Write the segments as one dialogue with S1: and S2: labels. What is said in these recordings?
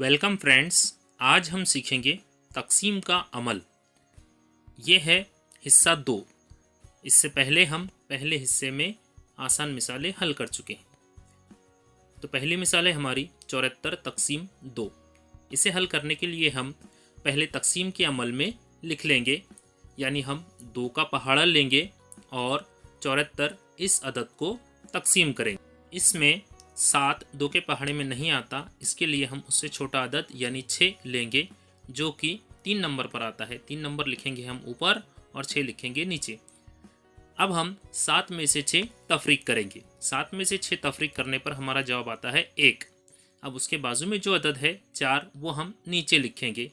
S1: Welcome friends. आज हम सीखेंगे तकसीम का अमल। ये है हिस्सा 2। इससे पहले हम पहले हिस्से में आसान मिसालें हल कर चुके हैं। तो पहली मिसाल है हमारी 74 तकसीम 2। इसे हल करने के लिए हम पहले तकसीम के अमल में लिख लेंगे, यानी हम 2 का पहाड़ा लेंगे और 74 इस अदद को तकसीम करेंगे। इसमें 7 2 के पहाड़े में नहीं आता, इसके लिए हम उससे छोटा अदद यानी 6 लेंगे, जो कि 3 नंबर पर आता है। 3 नंबर लिखेंगे हम ऊपर और 6 लिखेंगे नीचे। अब हम 7 में से 6 तफरीक करेंगे। 7 में से 6 तफरीक करने पर हमारा जवाब आता है 1। अब उसके बाजू में जो अदद है 4, वो हम नीचे लिखेंगे।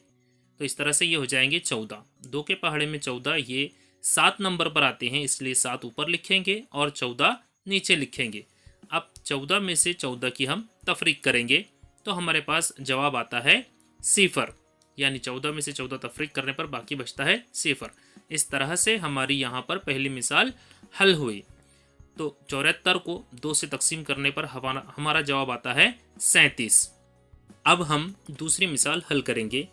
S1: तो इस तरह से ये हो जाएंगे 14। 2 के पहाड़े में 14, ये 7 नंबर पर आते हैं, इसलिए 7 ऊपर लिखेंगे और 14 नीचे लिखेंगे। अब 14 में से 14 की हम तफरीक करेंगे तो हमारे पास जवाब आता है 0, यानी 14 में से 14 तफरीक करने पर बाकी बचता है 0। इस तरह से हमारी यहाँ पर पहली मिसाल हल हुई। तो 74 को 2 से तकसीम करने पर हमारा जवाब आता है 37। अब हम दूसरी मिसाल हल करेंगे।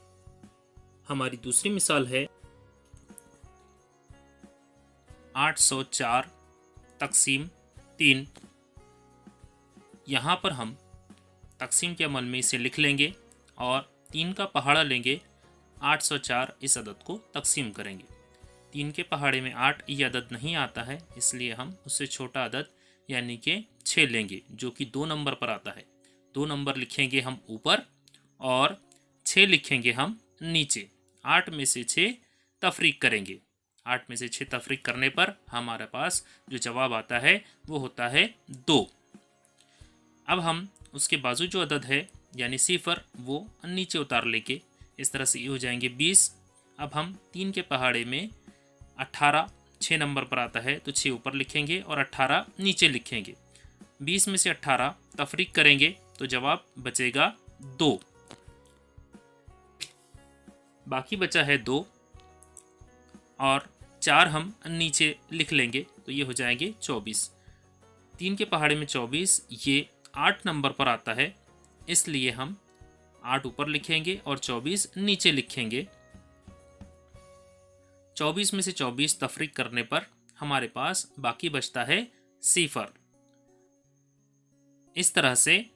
S1: हमारी दूसरी मिसाल है 804 तकसीम 3। यहाँ पर हम तकसीम के अमल में इसे लिख लेंगे और 3 का पहाड़ा लेंगे। 804 इस अदद को तकसीम करेंगे। 3 के पहाड़े में 8 ये अदद नहीं आता है, इसलिए हम उससे छोटा अदद यानी कि 6 लेंगे, जो कि 2 नंबर पर आता है। 2 नंबर लिखेंगे हम ऊपर और 6 लिखेंगे हम नीचे। 8 में से 6 तफरीक करेंगे। 8 में से 6 तफरीक करने पर हमारे पास जो जवाब आता है वो होता है 2। अब हम उसके बाजू जो अदद है यानी 0, वो नीचे उतार लेंगे। इस तरह से ये हो जाएंगे 20। अब हम 3 के पहाड़े में 18 6 नंबर पर आता है, तो 6 ऊपर लिखेंगे और 18 नीचे लिखेंगे। 20 में से 18 तफरीक करेंगे तो जवाब बचेगा 2। बाकी बचा है 2 और 4 हम नीचे लिख लेंगे, तो ये हो जाएंगे 24। 3 के पहाड़े में 24, ये 8 नंबर पर आता है, इसलिए हम 8 ऊपर लिखेंगे और 24 नीचे लिखेंगे। 24 में से 24 तफरीक करने पर हमारे पास बाकी बचता है 0। इस तरह से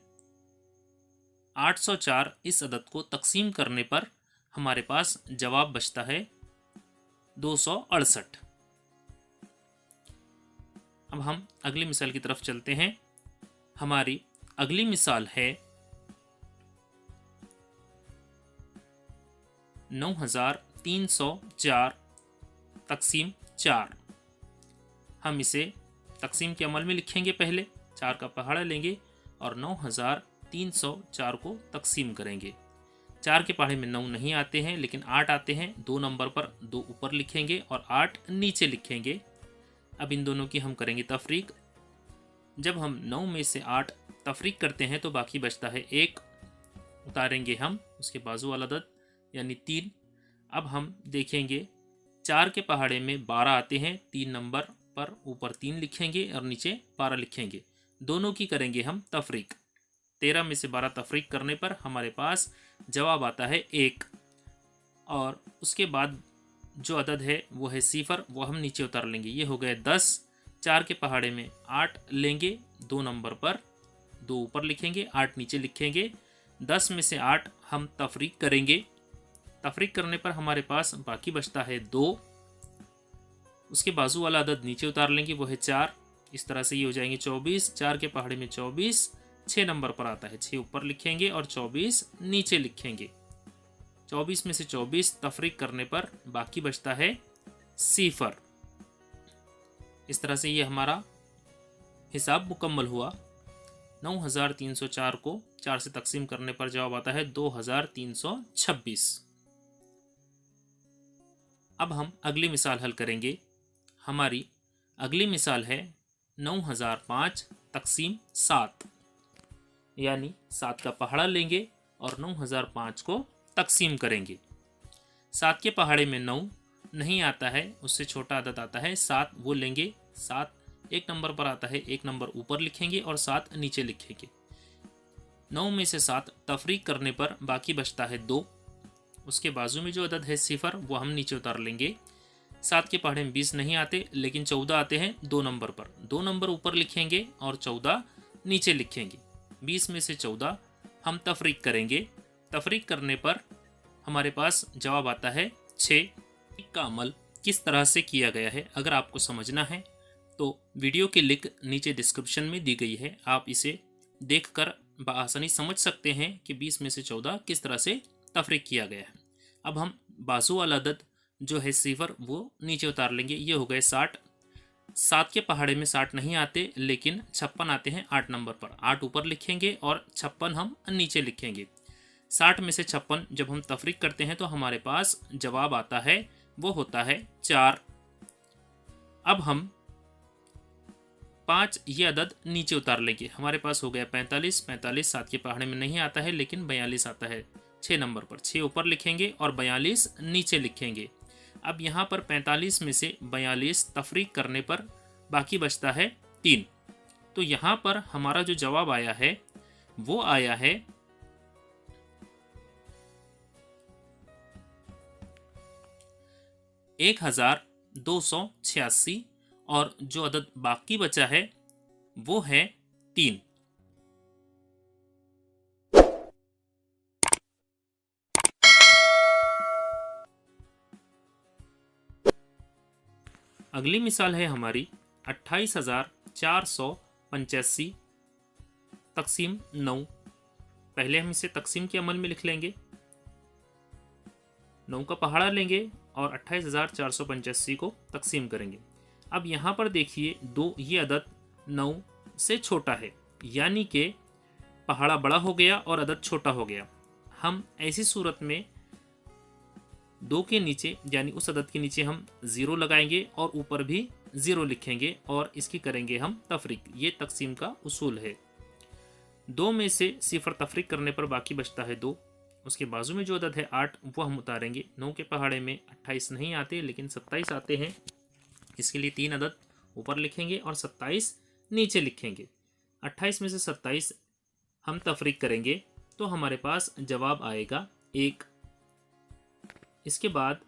S1: 804 इस अदद को तकसीम करने पर हमारे पास जवाब बचता है 268। अब हम अगली मिसाल की तरफ चलते हैं। हमारी अगली मिसाल है 9304 तकसीम 4। हम इसे तकसीम के अमल में लिखेंगे। पहले 4 का पहाड़ा लेंगे और 9304 को तकसीम करेंगे। 4 के पहाड़े में 9 नहीं आते हैं, लेकिन 8 आते हैं। 2 नंबर पर 2 ऊपर लिखेंगे और 8 नीचे लिखेंगे। अब इन दोनों की हम करेंगे तफरीक। जब हम 9 में से 8 तफरीक करते हैं तो बाकी बचता है 1, उतारेंगे हम उसके बाजू वाला अदद यानी 3। अब हम देखेंगे 4 के पहाड़े में 12 आते हैं। 3 नंबर पर ऊपर 3 लिखेंगे और नीचे 12 लिखेंगे। दोनों की करेंगे हम तफरीक। 13 में से 12 तफरीक करने पर हमारे पास जवाब आता है 1, और उसके बाद जो अदद है वो है 0, वो हम नीचे उतार लेंगे। ये हो गए 10। 4 के पहाड़े में 8 लेंगे। 2 नंबर पर 2 ऊपर लिखेंगे, 8 नीचे लिखेंगे। 10 में से 8 हम तफरीक करेंगे। तफरीक करने पर हमारे पास बाकी बचता है 2। उसके बाजू वाला अदद नीचे उतार लेंगे, वो है 4। इस तरह से ये हो जाएंगे 24। 4 के पहाड़े में 24 6 नंबर पर आता है, 6 ऊपर लिखेंगे और 24 नीचे लिखेंगे। 24 में से 24 तफरीक करने पर बाकी बचता है 0। इस तरह से ये हमारा हिसाब मुकम्मल हुआ। 9304 को 4 से तकसीम करने पर जवाब आता है 2326। अब हम अगली मिसाल हल करेंगे। हमारी अगली मिसाल है 9005 तकसीम 7, यानी 7 का पहाड़ा लेंगे और 9005 को तकसीम करेंगे। 7 के पहाड़े में 9 नहीं आता है, उससे छोटा अदद आता है 7, वो लेंगे। 7 1 नंबर पर आता है, 1 नंबर ऊपर लिखेंगे और 7 नीचे लिखेंगे। 9 में से 7 तफरीक करने पर बाकी बचता है 2। उसके बाजू में जो अदद है 0 वो हम नीचे उतार लेंगे। 7 के पहाड़े में 20 नहीं आते, लेकिन 14 आते हैं 2 नंबर पर। 2 नंबर ऊपर लिखेंगे और 14 नीचे लिखेंगे। 20 में से 14 हम तफरीक करेंगे। तफरीक करने पर हमारे पास जवाब आता है 6। का अमल किस तरह से किया गया है, अगर आपको समझना है तो वीडियो की लिंक नीचे डिस्क्रिप्शन में दी गई है। आप इसे देखकर बआसानी समझ सकते हैं कि 20 में से 14 किस तरह से तफरीक किया गया है। अब हम बाजू वाला अदद जो है 0 वो नीचे उतार लेंगे। ये हो गए 60। 7 के पहाड़े में 60 नहीं आते, लेकिन 56 आते हैं 8 नंबर पर। 8 ऊपर लिखेंगे और 56 हम नीचे लिखेंगे। 60 में से 56 जब हम तफरीक करते हैं तो हमारे पास जवाब आता है, वो होता है 4। अब हम 5 ये अदद नीचे उतार लेंगे। हमारे पास हो गया 45। 45 7 के पहाड़े में नहीं आता है, लेकिन 42 आता है 6 नंबर पर। 6 ऊपर लिखेंगे और 42 नीचे लिखेंगे। अब यहाँ पर 45 में से 42 तफरीक करने पर बाकी बचता है 3। तो यहाँ पर हमारा जो जवाब आया है वो आया है 1286 और जो अदद बाकी बचा है वो है 3। अगली मिसाल है हमारी 28,485 तकसीम 9। पहले हम इसे तकसीम के अमल में लिख लेंगे। 9 का पहाड़ा लेंगे और 28,485 को तकसीम करेंगे। अब यहाँ पर देखिए ये अदद 9 से छोटा है, यानी कि पहाड़ा बड़ा हो गया और अदद छोटा हो गया। हम ऐसी सूरत में 2 के नीचे यानी उस अदद के नीचे हम 0 लगाएंगे और ऊपर भी 0 लिखेंगे और इसकी करेंगे हम तफरीक। ये तकसीम का उसूल है। 2 में से 0 तफरीक करने पर बाकी बचता है 2। उसके बाजू में जो अदद है 8 वो हम उतारेंगे। 9 के पहाड़े में 28 नहीं आते, लेकिन 27 आते हैं। इसके लिए 3 अदद ऊपर लिखेंगे और 27 नीचे लिखेंगे। 28 में से 27 हम तफरीक करेंगे तो हमारे पास जवाब आएगा 1। इसके बाद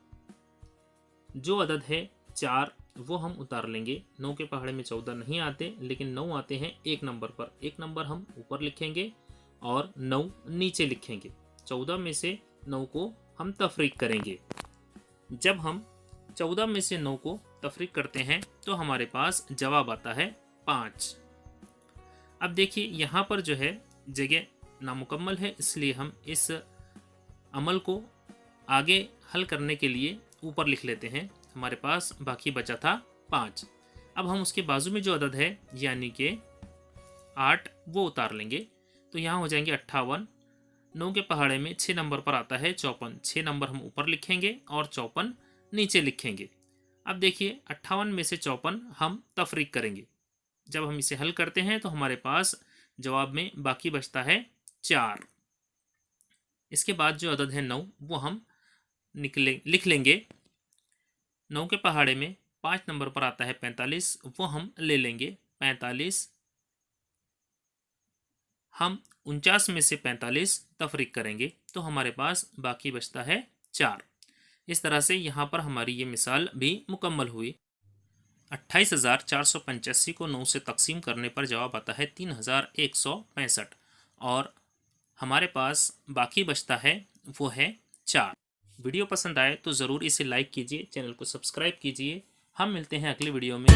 S1: जो अदद है 4 वो हम उतार लेंगे। 9 के पहाड़े में 14 नहीं आते, लेकिन 9 आते हैं 1 नंबर पर। 1 नंबर हम ऊपर लिखेंगे और 9 नीचे लिखेंगे। 14 में से 9 को हम तफरीक करेंगे। जब हम 14 में से 9 को तफरीक करते हैं तो हमारे पास जवाब आता है 5। अब देखिए यहाँ पर जो है जगह नामुकम्मल है, इसलिए हम इस अमल को आगे हल करने के लिए ऊपर लिख लेते हैं। हमारे पास बाकी बचा था 5। अब हम उसके बाजू में जो अदद है यानी कि 8 वो उतार लेंगे। तो यहाँ हो जाएंगे 58। 9 के पहाड़े में 6 नंबर पर आता है 54। 6 नंबर हम ऊपर लिखेंगे और 54 नीचे लिखेंगे। अब देखिए 58 में से 54 हम तफरीक करेंगे। जब हम इसे हल करते हैं तो हमारे पास जवाब में बाकी बचता है 4। इसके बाद जो अदद है 9 वो हम लिख लेंगे। 9 के पहाड़े में 5 नंबर पर आता है 45, वो हम ले लेंगे 45। हम 49 में से 45 तफरीक करेंगे तो हमारे पास बाकी बचता है 4। इस तरह से यहाँ पर हमारी ये मिसाल भी मुकम्मल हुई। 28,485 को 9 से तकसीम करने पर जवाब आता है 3,165 और हमारे पास बाकी बचता है वो है 4। वीडियो पसंद आए तो ज़रूर इसे लाइक कीजिए, चैनल को सब्सक्राइब कीजिए। हम मिलते हैं अगले वीडियो में।